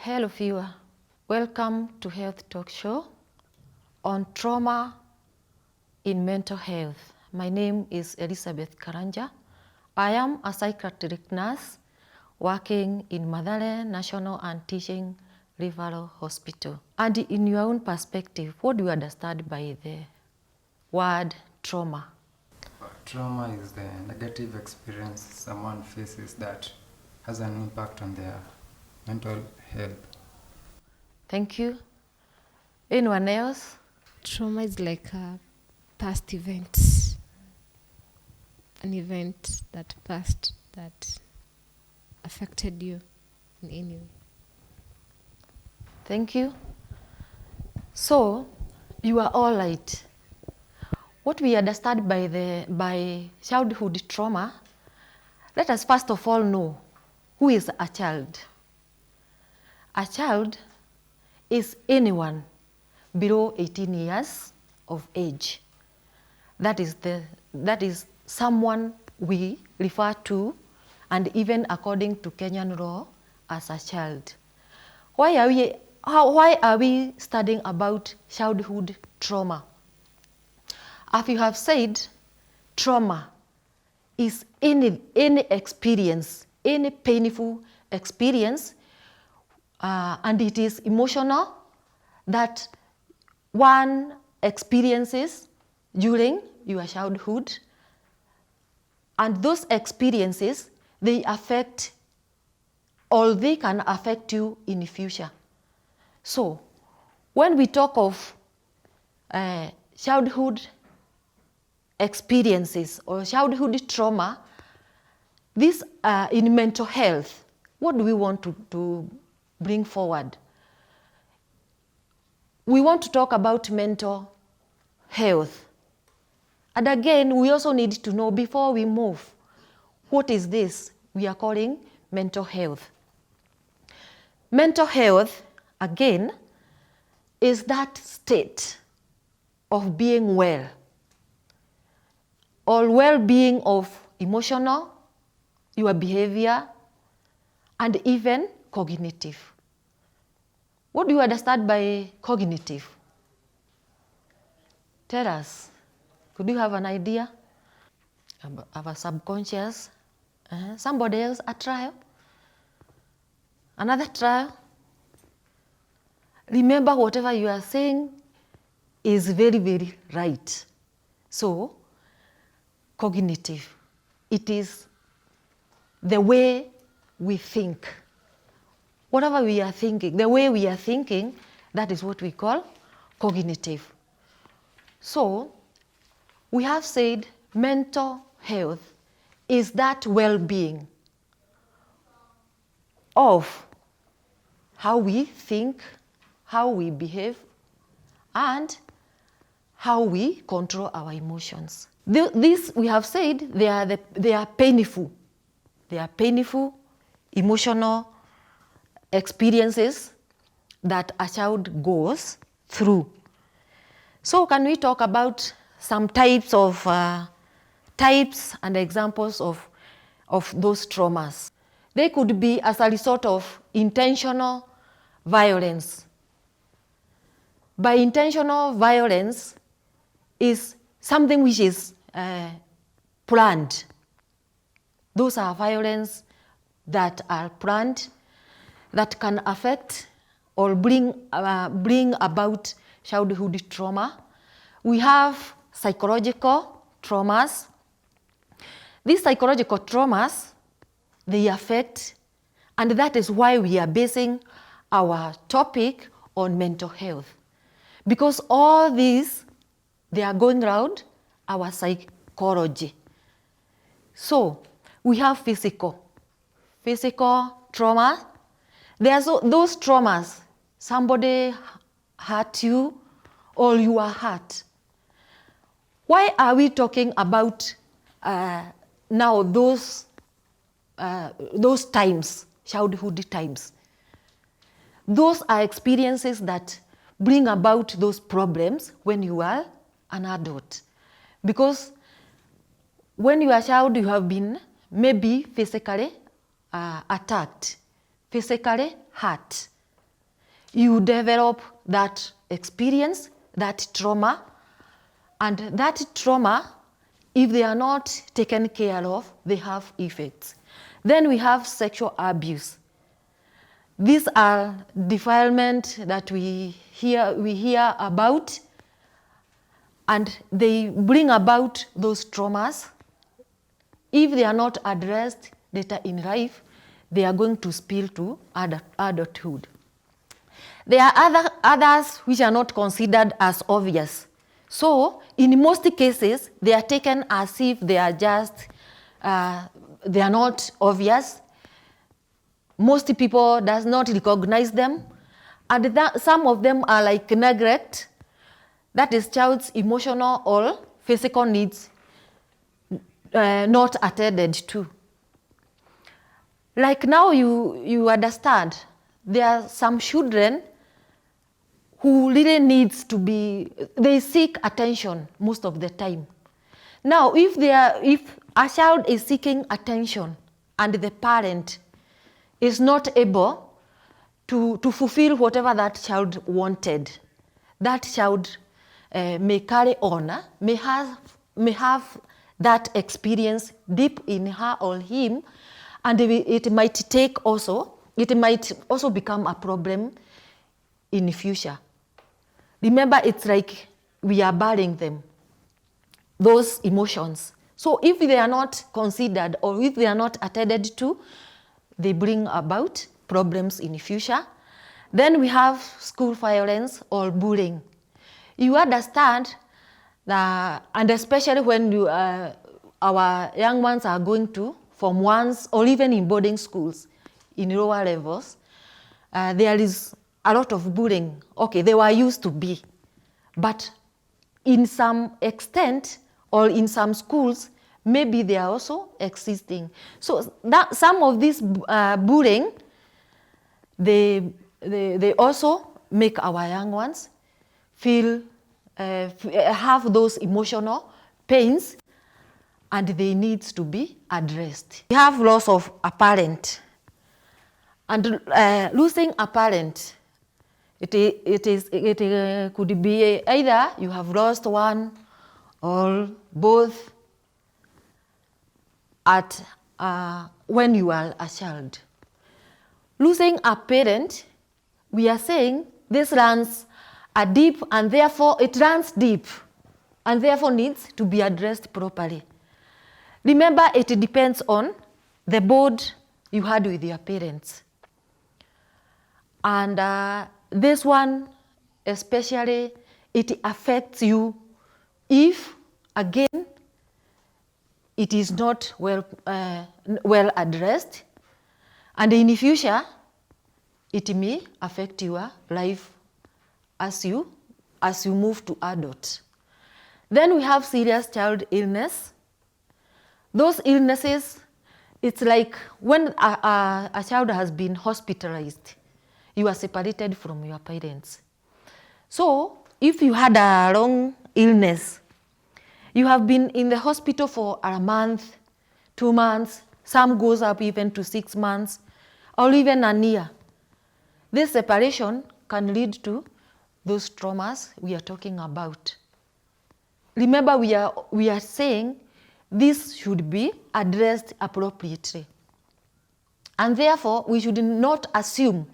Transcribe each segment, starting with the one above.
Hello viewer, welcome to Health Talk Show on trauma in mental health. My name is Elizabeth Karanja. I am a psychiatric nurse working in Mathare National and Teaching Referral Hospital. And in your own perspective, what do you understand by the word trauma? Trauma is the negative experience someone faces that has an impact on their mental health. Thank you. Anyone else? Trauma is like a past event, an event that passed that affected you in any way. Thank you. So, you are all right. What we understand by childhood trauma, let us first of all know who is a child. A child is anyone below 18 years of age. That is someone we refer to, and even according to Kenyan law, as a child. Why are we studying about childhood trauma? As you have said, trauma is any experience, any painful experience, and it is emotional that one experiences during your childhood, and those experiences, they affect or they can affect you in the future. So, when we talk of childhood experiences or childhood trauma, this in mental health, what do we want to bring forward? We want to talk about mental health. And again, we also need to know before we move, what is this we are calling mental health? Mental health, again, is that state of being well, or well-being of emotional, your behavior, and even cognitive. What do you understand by cognitive? Tell us. Could you have an idea? Our subconscious. Somebody else, a trial. Another trial. Remember, whatever you are saying is very, very right. So, cognitive. It is the way we think. Whatever we are thinking, the way we are thinking, that is what we call cognitive. So, we have said mental health is that well-being of how we think, how we behave, and how we control our emotions. This, we have said, they are painful. They are painful, emotional experiences that a child goes through. So can we talk about some types and examples of those traumas? They could be as a result of intentional violence. By intentional violence is something which is planned. Those are violence that are planned, that can affect or bring about childhood trauma. We have psychological traumas. These psychological traumas, they affect, and that is why we are basing our topic on mental health. Because all these, they are going around our psychology. So, we have physical trauma. There's those traumas, somebody hurt you or you are hurt. Why are we talking about now those times, childhood times? Those are experiences that bring about those problems when you are an adult. Because when you are a child, you have been maybe physically attacked, physically hurt. you develop that experience, that trauma, and that trauma, if they are not taken care of, they have effects. Then we have sexual abuse. These are defilement that we hear about, and they bring about those traumas. If they are not addressed later in life, they are going to spill to adulthood. There are others which are not considered as obvious. So, in most cases, they are taken as if they are just, they are not obvious. Most people does not recognize them. And some of them are like neglect, that is child's emotional or physical needs not attended to. Like now you understand, there are some children who really needs to be, they seek attention most of the time. Now, if a child is seeking attention and the parent is not able to fulfill whatever that child wanted, that child may carry on, may have that experience deep in her or him, and it might also become a problem in the future. Remember, it's like we are burying them, those emotions. So if they are not considered or if they are not attended to, they bring about problems in the future. Then we have school violence or bullying. You understand that, and especially when our young ones are going to Form 1s or even in boarding schools in lower levels, there is a lot of bullying. Okay, they were used to be, but in some extent or in some schools, maybe they are also existing. So that some of this bullying, they also make our young ones feel, have those emotional pains, and they need to be addressed. We have loss of a parent, and losing a parent, it could be either you have lost one or both at when you are a child. Losing a parent, we are saying this runs deep, and therefore it runs deep and therefore needs to be addressed properly. Remember, it depends on the bond you had with your parents. And this one, especially, it affects you if, again, it is not well addressed. And in the future, it may affect your life as you move to adult. Then we have serious child illness. Those illnesses, it's like when a child has been hospitalized, you are separated from your parents. So if you had a long illness, you have been in the hospital for a month, 2 months, some goes up even to 6 months, or even a year. This separation can lead to those traumas we are talking about. Remember, we are saying this should be addressed appropriately. And therefore, we should not assume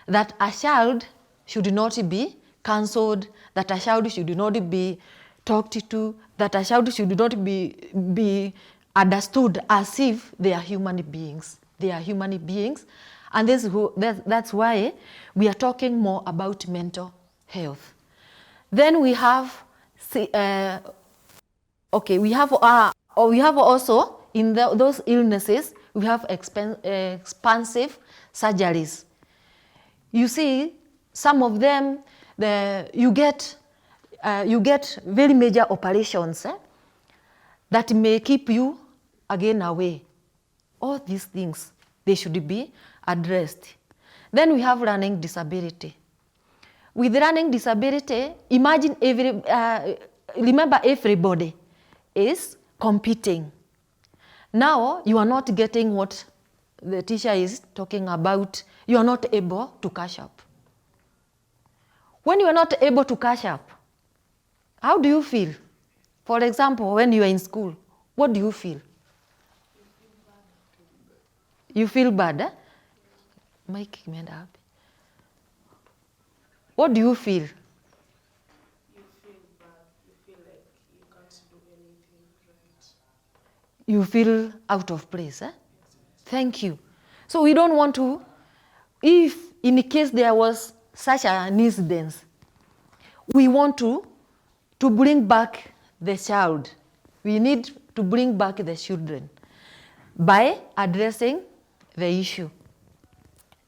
that a child should not be counseled, that a child should not be talked to, that a child should not be understood as if they are human beings. They are human beings. And that's why we are talking more about mental health. Then we have, we have also, in those illnesses, we have expensive surgeries. You see, some of them, you get very major operations that may keep you again away. All these things, they should be addressed. Then we have learning disability. With learning disability, imagine remember everybody is competing. Now you are not getting what the teacher is talking about. You are not able to catch up. When you are not able to catch up, how do you feel? For example, when you are in school, what do you feel? You feel bad, eh? Mike imeenda wapi? What do you feel? You feel bad. You feel like you can't do anything right. You feel out of place, eh? Thank you. So we don't want to, if in case there was such an incident, we want to bring back the child. We need to bring back the children by addressing the issue.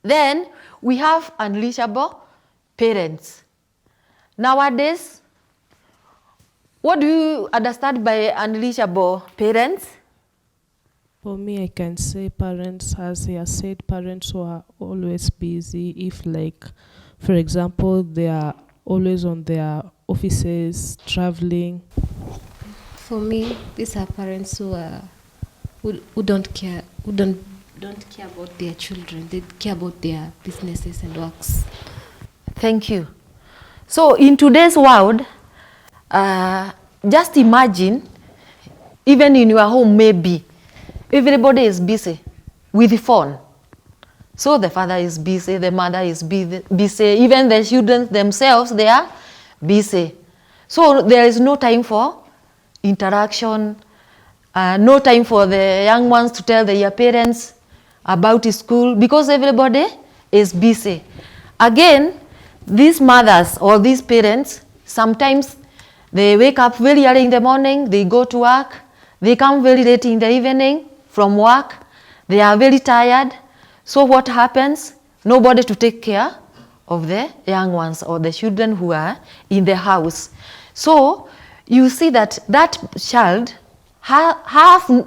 Then we have unleashable parents. Nowadays, what do you understand by unleashable parents? For me, I can say parents, as he has said, parents who are always busy. If, like, for example, they are always on their offices, traveling. For me, these are parents who are who don't care, who don't care about their children. They care about their businesses and works. Thank you. So in today's world, just imagine, even in your home maybe, everybody is busy with the phone. So the father is busy, the mother is busy, even the children themselves, they are busy. So there is no time for interaction, no time for the young ones to tell their parents about school because everybody is busy. Again, these mothers or these parents, sometimes they wake up very early in the morning, they go to work, they come very late in the evening from work, they are very tired. So what happens? Nobody to take care of the young ones or the children who are in the house. So you see that child,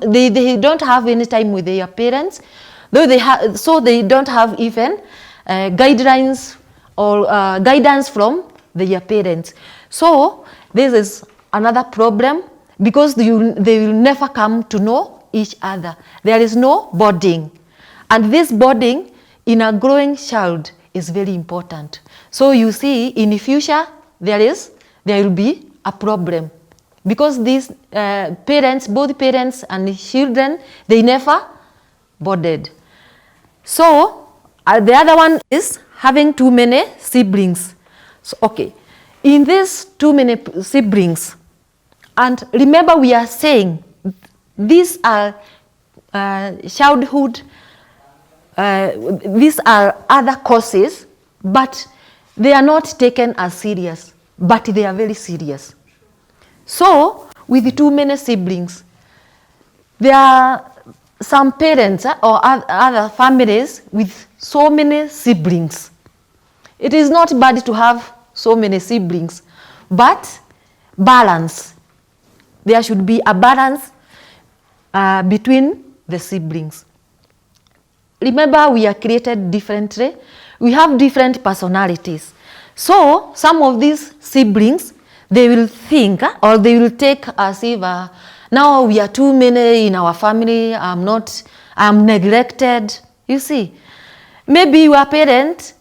they don't have any time with their parents, though so they don't have even guidelines or guidance from their parents. So this is another problem because they will never come to know each other. There is no bonding. And this bonding in a growing child is very important. So you see, in the future, there will be a problem because these parents, both parents and the children, they never bonded. So the other one is having too many siblings. So, okay, in these too many siblings, and remember we are saying these are childhood, these are other causes, but they are not taken as serious, but they are very serious. So with too many siblings, there are some parents or other families with so many siblings. It is not bad to have so many siblings, but balance. There should be a balance between the siblings. Remember, we are created differently. We have different personalities. So some of these siblings, they will think or they will take as if now we are too many in our family, I'm neglected. You see, maybe your parents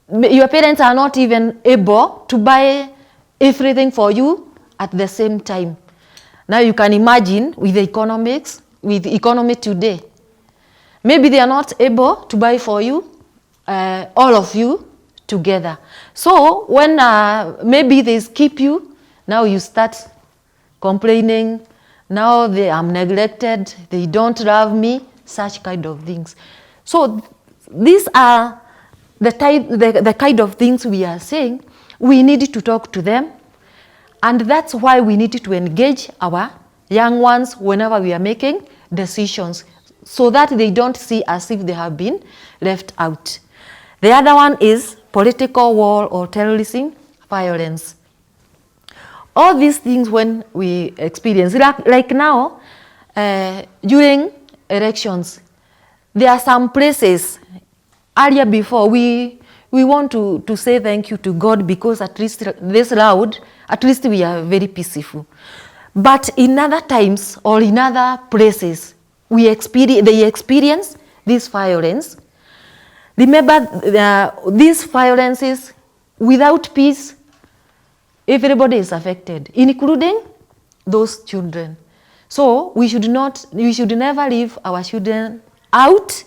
are not even able to buy everything for you at the same time. Now you can imagine with the economy today. Maybe they are not able to buy for you, all of you together. So when maybe they skip you, now you start complaining, now I'm neglected, they don't love me, such kind of things. So these are the kind of things we are saying. We need to talk to them. And that's why we need to engage our young ones whenever we are making decisions, so that they don't see as if they have been left out. The other one is political war or terrorism, violence. All these things when we experience, like now, during elections, there are some places, earlier before, we want to say thank you to God because at least this round, at least we are very peaceful. But in other times or in other places, they experience this violence. Remember, these violences, without peace, Everybody is affected, including those children. So we should never leave our children out,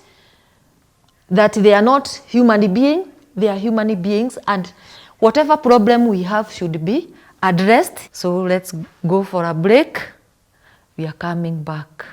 that they are not human beings, they are human beings, and whatever problem we have should be addressed. So let's go for a break. We are coming back.